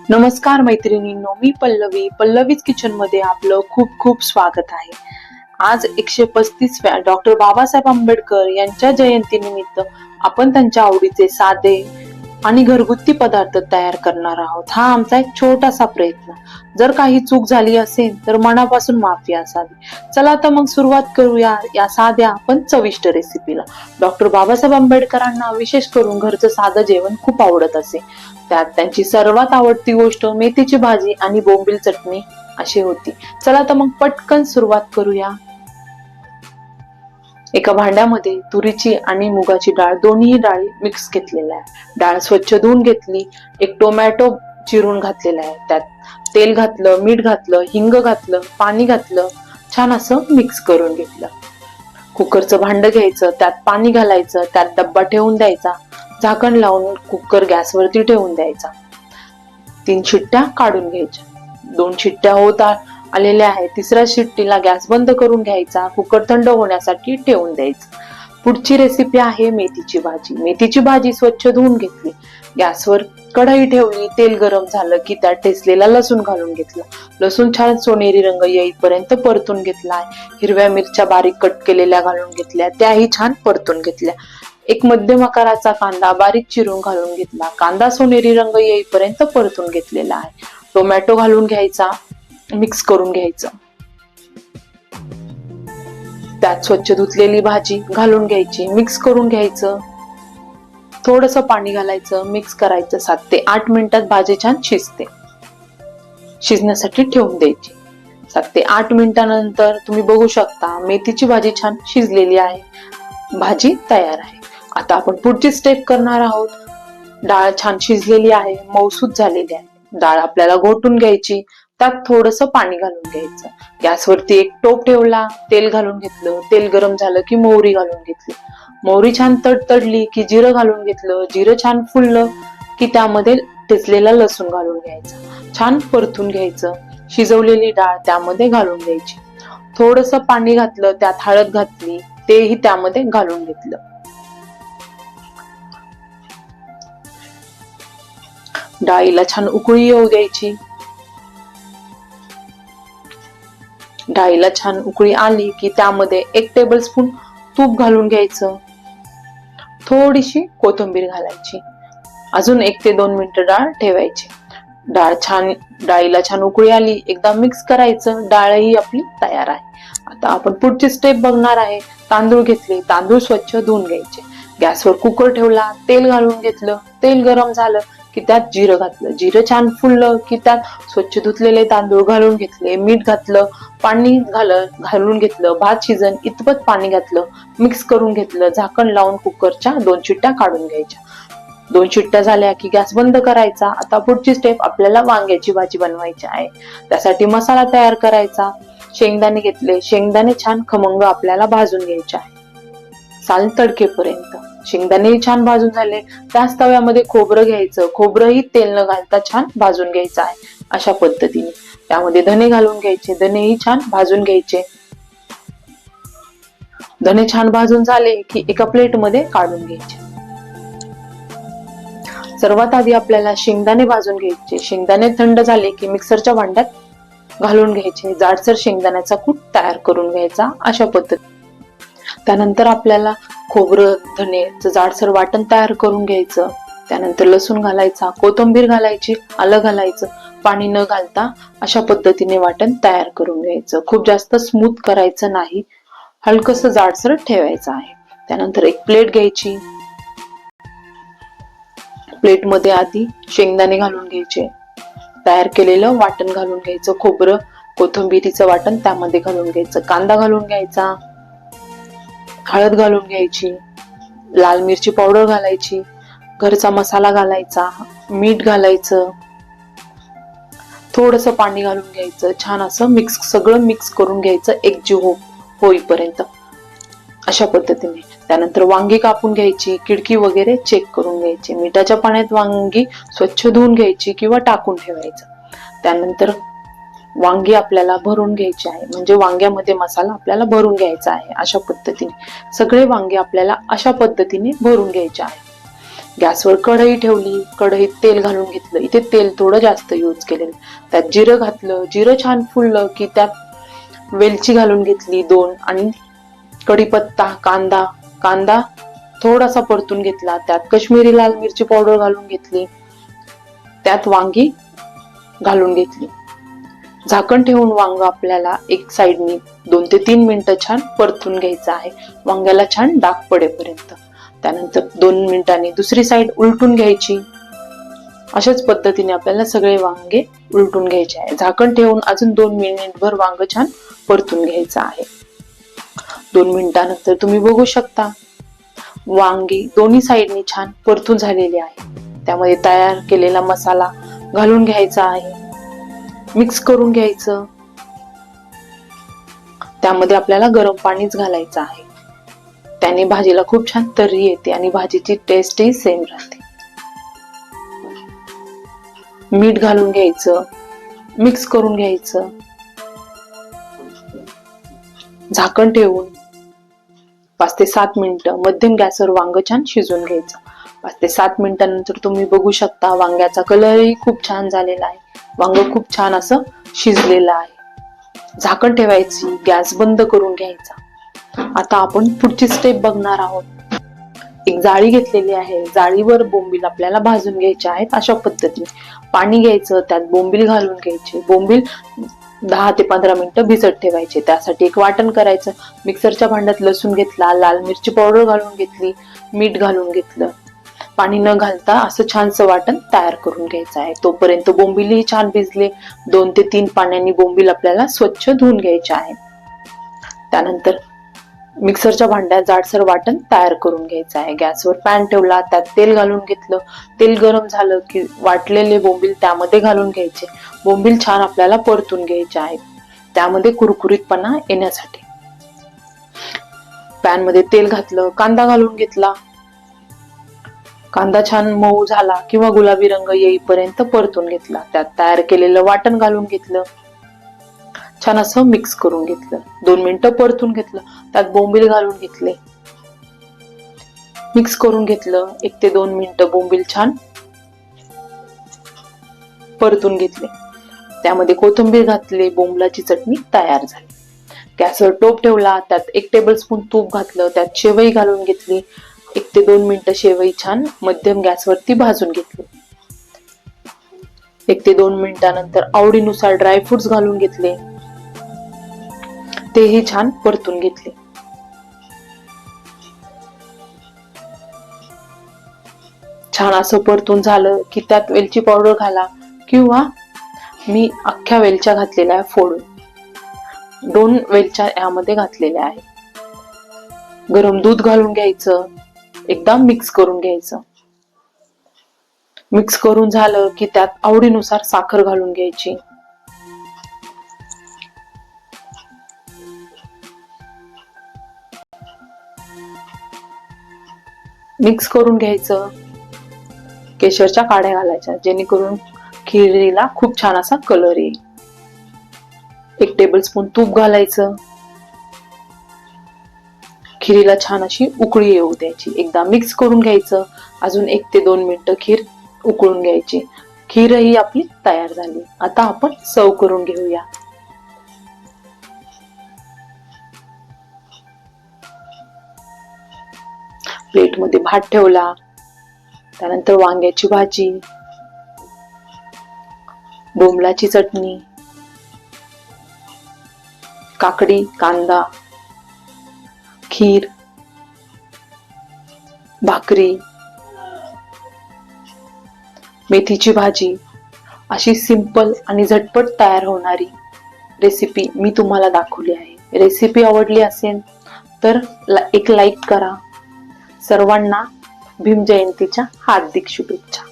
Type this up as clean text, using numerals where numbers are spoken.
नमस्कार मैत्रिणींनो, मी पल्लवीज किचन मध्ये आपलं खूप खूप स्वागत आहे। आज 135व्या डॉक्टर बाबासाहेब आंबेडकर यांच्या जयंतीनिमित्त आपण त्यांच्या आवडीचे साधे आणि घरगुती पदार्थ तयार करणार आहोत। हा आमचा एक छोटासा प्रयत्न। जर काही चूक झाली असेल तर मनापासून माफी असावी। चला तर मग सुरुवात करूया या साध्या पण चविष्ट रेसिपीला। डॉक्टर बाबासाहेब आंबेडकरांना विशेष करून घरचं साधं जेवण खूप आवडत असे। त्यात त्यांची सर्वात आवडती गोष्ट मेथीची भाजी आणि बोंबील चटणी अशी होती। चला तर मग पटकन सुरुवात करूया। एका भांड्यामध्ये तुरीची आणि मुगाची डाळ दोन्ही डाळी मिक्स घेतलेल्या आहे। डाळ स्वच्छ धुवून घेतली। एक टोमॅटो चिरून घातलेला आहे। त्यात तेल घातलं, मीठ घातलं, हिंग घातलं, पाणी घातलं, छान असं मिक्स करून घेतलं। कुकरचं भांड घ्यायचं, त्यात पाणी घालायचं, त्यात डब्बा ठेवून द्यायचा, झाकण लावून कुकर गॅसवरती ठेवून द्यायचा। 3 शिट्ट्या काढून घ्यायच्या। 2 शिट्ट्या होत आलेल्या आहेत। तिसऱ्या शिट्टीला गॅस बंद करून घ्यायचा, कुकर थंड होण्यासाठी ठेवून द्यायचं। पुढची रेसिपी आहे मेथीची भाजी। मेथीची भाजी स्वच्छ धुवून घेतली, गॅसवर कढई ठेवली, तेल गरम झालं की त्यात ठेचलेला लसूण घालून घेतला। लसूण छान सोनेरी रंग येईपर्यंत परतून घेतला। हिरव्या मिरच्या बारीक कट केलेल्या घालून घेतल्या, त्याही छान परतून घेतल्या। एक मध्यम आकाराचा कांदा बारीक चिरून घालून घेतला। कांदा सोनेरी रंग येईपर्यंत परतून घेतलेला आहे। टोमॅटो घालून घ्यायचा, मिक्स करून घ्यायचं। त्यात स्वच्छ धुतलेली भाजी घालून घ्यायची, मिक्स करून घ्यायचं। थोडंसं पाणी घालायचं, मिक्स करायचं। 7 ते 8 मिनिटात भाजी छान शिजते। शिजण्यासाठी ठेवून द्यायची। 7 ते 8 मिनिटांनंतर तुम्ही बघू शकता मेथीची भाजी छान शिजलेली आहे। भाजी तयार आहे। आता आपण पुढची स्टेप करणार आहोत। डाळ छान शिजलेली आहे, मऊसूत झालेली आहे। डाळ आपल्याला घोटून घ्यायची, त्यात थोडंसं पाणी घालून घ्यायचं। गॅसवरती एक टोप ठेवला, तेल घालून घेतलं। तेल गरम झालं की मोहरी घालून घेतली। मोहरी छान तडतडली की जिरं घालून घेतलं। जिरं छान फुललं की त्यामध्ये ठेचलेला लसूण घालून घ्यायचा, छान परतून घ्यायचं। शिजवलेली डाळ त्यामध्ये घालून घ्यायची। थोडंसं पाणी घातलं, त्यात हळद घातली, तेही त्यामध्ये घालून घेतलं। डाळीला छान उकळी येऊ द्यायची। डाळीला छान उकळी आली की त्यामध्ये 1 टेबलस्पून तूप घालून घ्यायचं। थोडीशी कोथिंबीर घालायची। अजून 1 ते 2 मिनिटं डाळ ठेवायची। डाळीला छान उकळी आली, एकदा मिक्स करायचं। डाळही आपली तयार आहे। आता आपण पुढची स्टेप बघणार आहे। तांदूळ घेतले, तांदूळ स्वच्छ धुवून घ्यायचे। गॅसवर कुकर ठेवला, तेल घालून घेतलं। तेल गरम झालं की त्यात जिरं घातलं। जिरं छान फुललं की त्यात स्वच्छ धुतलेले तांदूळ घालून घेतले, मीठ घातलं, पाणी घालून घेतलं। भात शिजन इतपत पाणी घातलं, मिक्स करून घेतलं। झाकण लावून कुकरच्या 2 शिट्ट्या काढून घ्यायच्या। 2 शिट्ट्या झाल्या की गॅस बंद करायचा। आता पुढची स्टेप आपल्याला वांग्याची भाजी बनवायची आहे। त्यासाठी मसाला तयार करायचा। शेंगदाणे घेतले, शेंगदाणे छान खमंग आपल्याला भाजून घ्यायचे आहे, साल तडकेपर्यंत। शेंगदाणे छान भाजून झाले, त्याच तव्यामध्ये खोबरं घ्यायचं। खोबरंही तेल न घालता छान भाजून घ्यायचं आहे अशा पद्धतीने। त्यामध्ये धने घालून घ्यायचे, धनेही छान भाजून घ्यायचे। धने छान भाजून झाले की एका प्लेटमध्ये काढून घ्यायचे। सर्वात आधी आपल्याला शेंगदाणे भाजून घ्यायचे। शेंगदाणे थंड झाले की मिक्सरच्या भांड्यात घालून घ्यायचे। जाडसर शेंगदाण्याचा कूट तयार करून घ्यायचा अशा पद्धतीने। त्यानंतर आपल्याला खोबरं धनेचं जाडसर वाटण तयार करून घ्यायचं। त्यानंतर लसूण घालायचा, कोथिंबीर घालायची, आलं घालायचं, पाणी न घालता अशा पद्धतीने वाटण तयार करून घ्यायचं। खूप जास्त स्मूथ करायचं नाही, हलकसं जाडसर ठेवायचं आहे। त्यानंतर एक प्लेट घ्यायची। प्लेटमध्ये आधी शेंगदाणे घालून घ्यायचे, तयार केलेलं वाटण घालून घ्यायचं। खोबरं कोथिंबीरीचं वाटण त्यामध्ये घालून घ्यायचं। कांदा घालून घ्यायचा, हळद घालून घ्यायची, लाल मिरची पावडर घालायची, घरचा मसाला घालायचा, मीठ घालायचं, थोडंसं पाणी घालून घ्यायचं। छान असं सगळं मिक्स करून घ्यायचं एकजीव होईपर्यंत अशा पद्धतीने। त्यानंतर वांगी कापून घ्यायची, खिडकी वगैरे चेक करून घ्यायची। मिठाच्या पाण्यात वांगी स्वच्छ धुवून घ्यायची किंवा टाकून ठेवायचं। त्यानंतर वांगी आपल्याला भरून घ्यायची आहे, म्हणजे वांग्यामध्ये मसाला आपल्याला भरून घ्यायचा आहे अशा पद्धतीने। सगळे वांगे आपल्याला अशा पद्धतीने भरून घ्यायचे आहे। गॅसवर कढई ठेवली, कढईत तेल घालून घेतलं. इथे तेल थोडं जास्त यूज केलेलं. त्यात जिरं घातलं, जिरं छान फुललं की त्यात वेलची घालून घेतली 2 आणि कढीपत्ता, कांदा थोडासा परतून घेतला. त्यात काश्मीरी लाल मिरची पावडर घालून घेतली. त्यात वांगी घालून घेतली. झाकण ठेवून वांग आपल्याला एक साइडनी 2 ते 3 मिनिटं छान परतून घ्यायचं आहे, वांग्याला छान डाग पडेपर्यंत. त्यानंतर 2 मिनिटांनी दुसरी साइड उलटून घ्यायची. अशाच पद्धतीने आपल्याला सगळे वांगे उलटून घ्यायचे आहे. झाकण ठेवून अजून 2 मिनिटभर वांग छान परतून घ्यायचं आहे. 2 मिनिटांनंतर तुम्ही बघू शकता वांगी दोन्ही साइडनी छान परतून झालेली आहे. त्यामध्ये तयार केलेला मसाला घालून घ्यायचा आहे, मिक्स करून घ्यायचं. त्यामध्ये आपल्याला गरम पाणीच घालायचं आहे. त्याने भाजीला खूप छान तर्री येते आणि भाजीची टेस्टही सेम राहते. मीठ घालून घ्यायचं, मिक्स करून घ्यायचं. झाकण ठेवून 5 ते 7 मिनिटं मध्यम गॅसवर वांग छान शिजून घ्यायचं. 5 ते 7 मिनिटांनंतर तुम्ही बघू शकता वांग्याचा कलरही खूप छान झालेला आहे. वांग खूप छान असं शिजलेलं आहे. झाकण ठेवायची, गॅस बंद करून घ्यायचा. आता आपण पुढची स्टेप बघणार आहोत. एक जाळी घेतलेली आहे, जाळीवर बोंबील आपल्याला भाजून घ्यायचे आहेत. अशा पद्धतीने पाणी घ्यायचं, त्यात बोंबील घालून घ्यायचे. बोंबील 10 ते 15 मिनिटं भिजत ठेवायचे. त्यासाठी एक वाटण करायचं. मिक्सरच्या भांड्यात लसूण घेतला, लाल मिरची पावडर घालून घेतली, मीठ घालून घेतलं. पाणी न घालता असं छानसं वाटण तयार करून घ्यायचं आहे. तोपर्यंत बोंबीलही छान भिजले. 2 ते 3 पाण्याने बोंबील आपल्याला स्वच्छ धुवून घ्यायचे आहे. त्यानंतर मिक्सरच्या भांड्यात जाडसर वाटण तयार करून घ्यायचं आहे. गॅसवर पॅन ठेवला, त्यात तेल घालून घेतलं. तेल गरम झालं की वाटलेले बोंबील त्यामध्ये घालून घ्यायचे. बोंबील छान आपल्याला परतून घ्यायचे आहेत, त्यामध्ये कुरकुरीतपणा येण्यासाठी. पॅन मध्ये तेल घातलं, कांदा घालून घेतला. कांदा छान मऊ झाला किंवा गुलाबी रंग येईपर्यंत परतून घेतला. त्यात तयार केलेलं वाटण घालून घेतलं. छान असं मिक्स करून घेतलं. 2 मिनिटं परतून घेतलं. त्यात बोंबील घालून घेतले, मिक्स करून घेतलं. 1 ते 2 मिनिटं बोंबील छान परतून घेतले. त्यामध्ये कोथिंबीर घातली. बोंबलाची चटणी तयार झाली. गॅसवर टोप ठेवला, त्यात 1 टेबलस्पून तूप घातलं. त्यात शेवई घालून घेतली. 1 ते 2 मिनिटं शेवई छान मध्यम गॅसवरती भाजून घेतली. 1 ते 2 मिनिटांनंतर आवडीनुसार ड्रायफ्रुट्स घालून घेतले. तेही छान परतून घेतले. छान असं परतून झालं की त्यात वेलची पावडर घाला किंवा मी अख्ख्या वेलच्या घातलेल्या फोडून. 2 वेलच्या यामध्ये घातलेल्या आहेत. गरम दूध घालून घ्यायचं. एकदा मिक्स करून घ्यायचं. मिक्स करून झालं की त्यात आवडीनुसार साखर घालून घ्यायची. मिक्स करून घ्यायचं. केशरच्या काड्या घालायच्या जेणेकरून खिरीला खूप छान असा कलर येईल. 1 टेबलस्पून तूप घालायचं. खिरीला छान अशी उकळी येऊ द्यायची. एकदा मिक्स करून घ्यायचं. अजून 1 ते 2 मिनिटं खीर उकळून घ्यायची. खीरही आपली तयार झाली. आता आपण सर्व करून घेऊया. प्लेट मध्ये भात ठेवला. त्यानंतर वांग्याची भाजी, बोंबलाची चटणी, काकडी, कांदा, खीर, भाकरी, मेथीची भाजी अशी सिंपल आणि झटपट तयार होणारी रेसिपी मी तुम्हाला दाखवली आहे. रेसिपी आवडली असेल तर एक लाईक करा. सर्वांना भीम जयंतीच्या हार्दिक शुभेच्छा.